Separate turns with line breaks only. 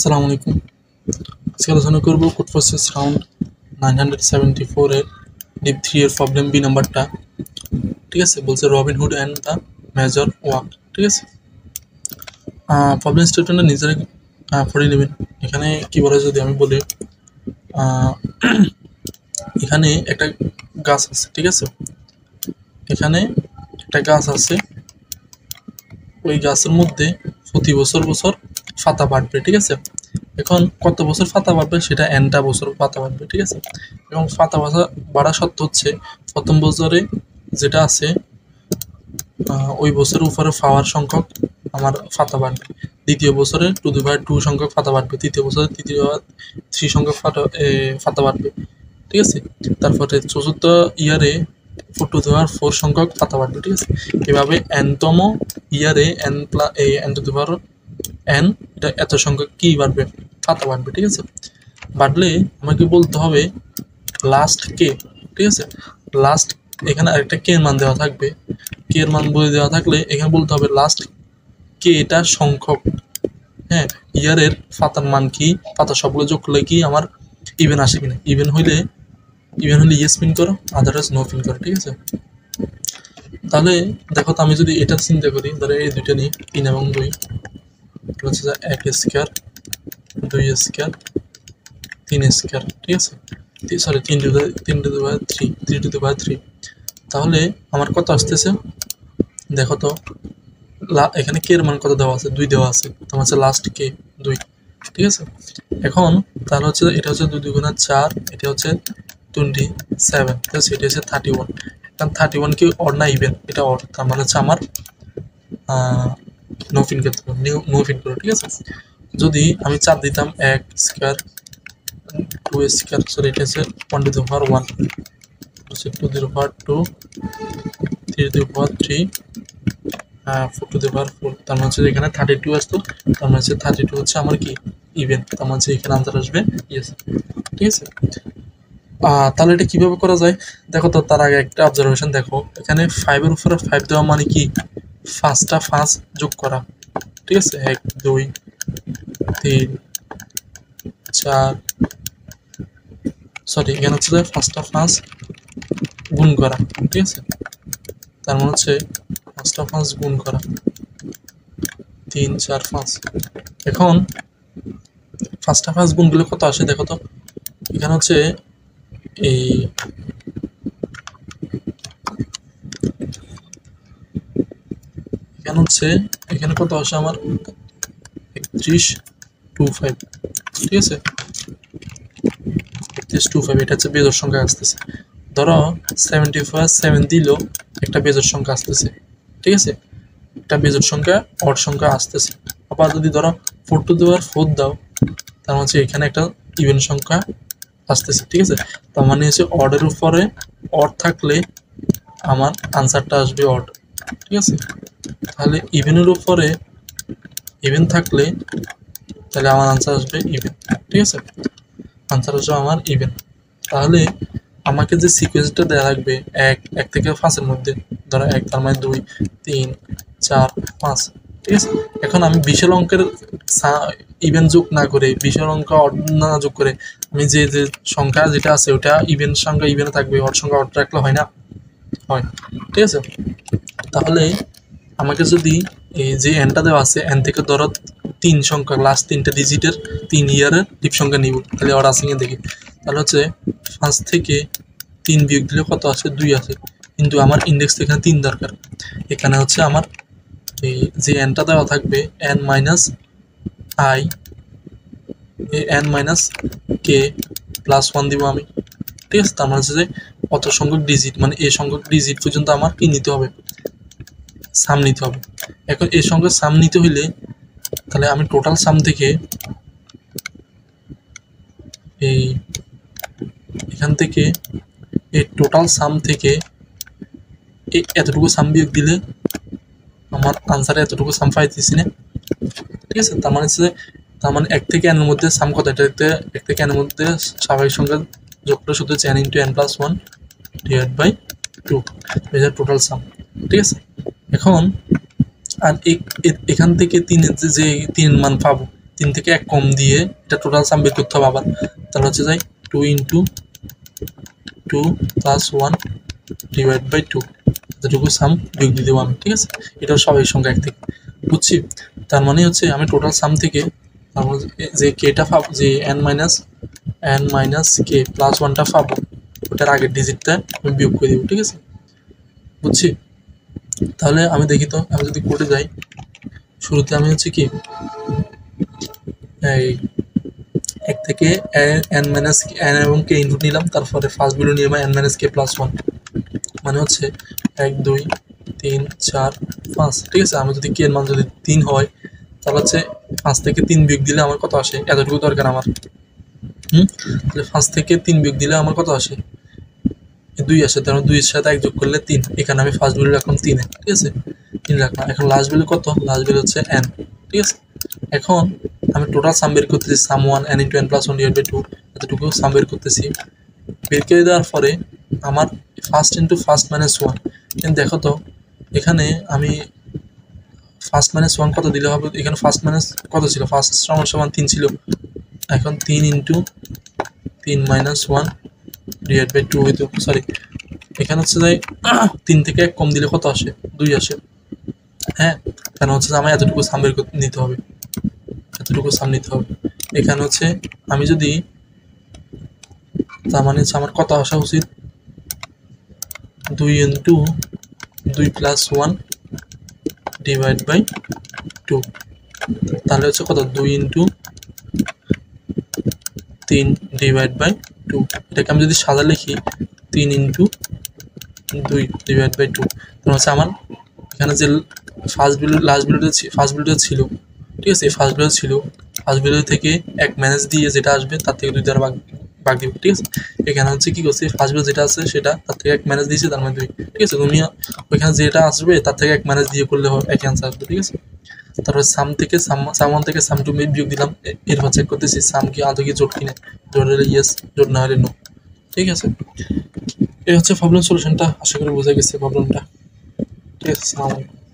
আসসালামু আলাইকুম। আজকে আলোচনা করব কোড প্রসেস রাউন্ড 974 এর ডিপ 3 এর প্রবলেম বি নাম্বারটা। ঠিক আছে, বলছে Robin Hood and the major walk. ঠিক আছে, প্রবলেম স্টেটমেন্টটা নিজেরা পড়ে নেবেন। এখানে কি বলে যদি আমি বলি, এখানে একটা গাছ আছে। ঠিক আছে, এখানে একটা গাছ আছে, ওই গাছের মধ্যে প্রতি বছর পাতা বাড়বে। ঠিক আছে, এখন কত বছর পাতা বাড়বে সেটা এনটা বছর পাতা বাড়বে। ঠিক আছে, এবং পাতা বাড়া সত্ত্বে হচ্ছে প্রথম বছরে যেটা আছে ওই বছরের উপরে পাওয়ার সংখ্যক আমার পাতা বাড়বে, দ্বিতীয় বছরে 2/2 সংখ্যক পাতা বাড়বে, তৃতীয় বছরে 3 সংখ্যক পাতা বাড়বে। ঠিক আছে, তারপরে চতুর্থ ইয়ারে 4 সংখ্যক পাতা বাড়বে। ঠিক আছে, এভাবে এনতম ইয়ারে n এটা এত সংখ্যক কি বাড়বে, পাতা বাড়বে। ঠিক আছে, বাড়লে আমাকে বলতে হবে লাস্ট কে। ঠিক আছে, লাস্ট এখানে আরেকটা কে এর মান দেওয়া থাকবে, কে এর মান বলে দেওয়া থাকলে এখানে বলতে হবে লাস্ট কে এটা সংখ্যক। হ্যাঁ, ইয়ারের পাতার মান কি, পাতা সবগুলো যোগ করলে কি আমার ইভেন আসে কিনা, ইভেন হলে ইয়েস প্রিন্ট করো, আদারওয়াইজ নো প্রিন্ট করো। ঠিক আছে, তাহলে দেখো তো আমি যদি এটা চিন্তা করি, ধরো এই দুইটা নিই, 3 এবং 2 হচ্ছে 1 স্কয়ার 2 স্কয়ার 3 স্কয়ার। ঠিক আছে, sorry 3 to the power 3 to the power 3। তাহলে আমার কত আসতেছে দেখো তো, এখানে কে এর মান কত দেওয়া আছে, 2 দেওয়া আছে, তোমার হচ্ছে লাস্ট কে 2। ঠিক আছে, এখন তাহলে হচ্ছে এটা হচ্ছে 2 2 4, এটা হচ্ছে 27। ঠিক আছে, এটা হচ্ছে 31। কারণ 31 কি অড না ইভেন, এটা অড, তার মানে হচ্ছে আমার নো ফিন করতে হবে, নো ফিন করো। ঠিক আছে, যদি আমি 4 দিতাম 1 স্কয়ার 2 স্কয়ার, সরি এটা হচ্ছে 1 টু দি পাওয়ার 1, হচ্ছে 2 to the power 2, 3 to the power 3, 4 to the power 4। তার মানে হচ্ছে এখানে 32 আসতো, তার মানে হচ্ছে 32 হচ্ছে আমার কি ইভেন, তার মানে হচ্ছে এখানে আনসার আসবে ইয়েস। ঠিক আছে, তাহলে এটা কিভাবে করা যায় দেখো তো। তার আগে একটা অবজারভেশন দেখো, এখানে 5 এর উপরে 5 দেওয়া মানে কি 5টা 5 যোগ করা। ঠিক আছে, 1 2 3 4, সরি এখানে হচ্ছে 5টা 5 গুণ করা। ঠিক আছে, তার মানে হচ্ছে 5টা 5 গুণ করা 3 4 5। এখন 5টা 5 গুণ করলে কত আসে দেখো তো, এখানে হচ্ছে এই এখানে কত আসে আমার 3125। ঠিক আছে, 3125 এটা হচ্ছে বেজোড় সংখ্যা আসতেছে। ধরো 7 দিল একটা বেজোড় সংখ্যা আসতেছে। ঠিক আছে, একটা বেজোড় সংখ্যা অড সংখ্যা আসতেছে। আবার যদি ধরো 4 টু দি পাওয়ার 4 দাও, তার মানে এখানে একটা ইভেন সংখ্যা আসতেছে। ঠিক আছে, তার মানে হচ্ছে অডের উপরে অড থাকলে আমার আনসারটা আসবে অড। ঠিক আছে, তাহলে ইভেনের উপরে ইভেন থাকলে তাহলে আমার আনসার আসবে ইভেন। ঠিক আছে, আনসার আসবে আমার ইভেন। তাহলে আমাকে যে সিকোয়েন্সটা দেওয়া লাগবে 1 থেকে 5-এর মধ্যে, ধরো 1 তার মানে 2 3 4 5। ঠিক আছে, এখন আমি বিশাল অঙ্কের ইভেন যোগ না করে, বিশাল অঙ্ক অড না যোগ করে, আমি যে যে সংখ্যা যেটা আছে ওটা ইভেন সংখ্যা ইভেনে থাকবে, অড সংখ্যা অড রাখলে হয় না, হয়। ঠিক আছে, তাহলে আমাকে যদি এই যে এনটা দেওয়া আছে, এন থেকে ধরো 3 সংখ্যা, লাস্ট 3টা ডিজিটের 3 ইয়ারের ডিপ সংখ্যা নিব, তাহলে অড আছে কিনা দেখি। তাহলে হচ্ছে 5 থেকে 3 বিয়োগ দিলে কত আছে, 2 আছে, কিন্তু আমার ইন্ডেক্স তো এখানে 3 দরকার। এখানে হচ্ছে আমার এই যে এনটা দেওয়া থাকবে N minus I, N minus k plus 1 দিব আমি। ঠিক আছে, তার মানে হচ্ছে যে অত সংখ্যক ডিজিট, মানে এই সংখ্যক ডিজিট পর্যন্ত আমার কি নিতে হবে, সাম নিতে হবে। এখন এই সংখ্যার সাম নিতে হইলে তাহলে আমি টোটাল সাম থেকে এই এখান থেকে এই টোটাল সাম থেকে এতটুকু সাম বিয়োগ দিলে আমার আনসারে এতটুকু সাম পাইতেছি না। ঠিক আছে, তার মানে হচ্ছে, তার মানে 1 থেকে n এর মধ্যে সাম কত, এটাতে 1 থেকে n এর মধ্যে স্বাভাবিক সংখ্যা যোগ করে শুধু n × n+1 ডিভাইড বাই 2, এটা টোটাল সাম। ঠিক আছে, এখন আর এখান থেকে 3 এর যে 3 মান পাবো, 3 থেকে 1 কম দিয়ে এটা টোটাল সাম বের করতে হবে আবার। তাহলে হচ্ছে যাই 2 ইন্টু 2 প্লাস 1 ডিভাইড বাই 2, এতটুকু সাম বিয়োগ দিয়ে দেবো আমি। ঠিক আছে, এটা স্বাভাবিক সংখ্যা 1 থেকে, বুঝছি। তার মানে হচ্ছে আমি টোটাল সাম থেকে যে কেটা পাবো, যে n মাইনাস কে প্লাস 1টা পাবো, ওটার আগের ডিজিটটা আমি বিয়োগ করে দেবো। ঠিক আছে, বুঝছি। তাহলে আমি দেখি তো, আমি যদি কোডে যাই, শুরুতে আমি হচ্ছে কি এই 1 থেকে n মাইনাস n এবং কে ইনপুট নিলাম, তারপরে ফার্স্ট ভ্যালু নিয়ে n মাইনাস কে প্লাস 1, মানে হচ্ছে 1 2 3 4 5। ঠিক আছে, আমি যদি কে এর মান যদি 3 হয়, তাহলে হচ্ছে 5 থেকে 3 বিয়োগ দিলে আমার কত আসে, এতটুকু দরকার আমার। তাহলে 5 থেকে 3 বিয়োগ দিলে আমার কত আসে, 2 আসে। তার 2 এর সাথে 1 যোগ করলে 3। এখানে আমি ফার্স্ট ভ্যালু রাখলাম 3, ঠিক আছে, 3 রাখলাম। এখন লাস্ট ভ্যালু কত, লাস্ট ভ্যালু হচ্ছে n। ঠিক আছে, এখন আমি টোটাল সাম বের করতেছি, sum 1 n into n plus 1 divide by 2, এতটুকু সাম বের করতেছি। বের করে দেওয়ার পরে আমার ফার্স্ট ইন্টু ফার্স্ট মাইনাস 1, কিন্তু দেখো তো এখানে আমি ফার্স্ট মাইনাস 1 কত দিলে হবে, এখানে ফার্স্ট মাইনাস কত ছিল, ফার্স্ট সমান 3 ছিল। এখন 3 ইন্টু 3 মাইনাস 1 ডিভাইড বাই 2 হইতো, সরি এখানে হচ্ছে যাই 3 থেকে 1 কম দিলে কত আসে, 2 আসে। হ্যাঁ, কারণ হচ্ছে আমার এতটুকু সাম বের নিতে হবে, এতটুকু সাম নিতে হবে। এখানে হচ্ছে আমি যদি, তার মানে হচ্ছে আমার কত আসা উচিত, 2 ইন্টু 2 প্লাস 1 ডিভাইড বাই 2, তাহলে হচ্ছে কত, 2 ইন্টু 3 ডিভাইড বাই 2। এটাকে আমি যদি সাদা লিখি 3 ইন্টু 2 ডিভাইড বাই 2, তাহলে হচ্ছে আমার এখানে যে ফার্স্ট ভ্যালু লাস্ট ভ্যালুটা ফার্স্ট ভ্যালুটা ছিল, ঠিক আছে, ফার্স্ট ভ্যালু ছিল, ফার্স্ট ভ্যালু থেকে 1 ম্যানেজ দিয়ে যেটা আসবে তার থেকে 2 দ্বারা ভাগ দিব। ঠিক আছে, এখানে হচ্ছে কি করছে, ফার্স্ট ভ্যালু যেটা আছে সেটা তার থেকে 1 ম্যানেজ দিয়েছে, তার মানে 2। ঠিক আছে, তুমি ওইখানে যেটা আসবে তার থেকে 1 ম্যানেজ দিয়ে করলে একই আনসার আসবে। ঠিক আছে, তারপর সাম থেকে সাম 1 থেকে সাম 2 বিয়োগ দিলাম, এরপর চেক করতেছি সাম কি আদৌ কি জোট কিনা, জোট হলে ইয়েস, জোট না হলে নো। ঠিক আছে, এই হচ্ছে প্রবলেম সলিউশনটা, আশা করি বোঝা গেছে প্রবলেমটা। ঠিক আছে, আসসালামু আলাইকুম।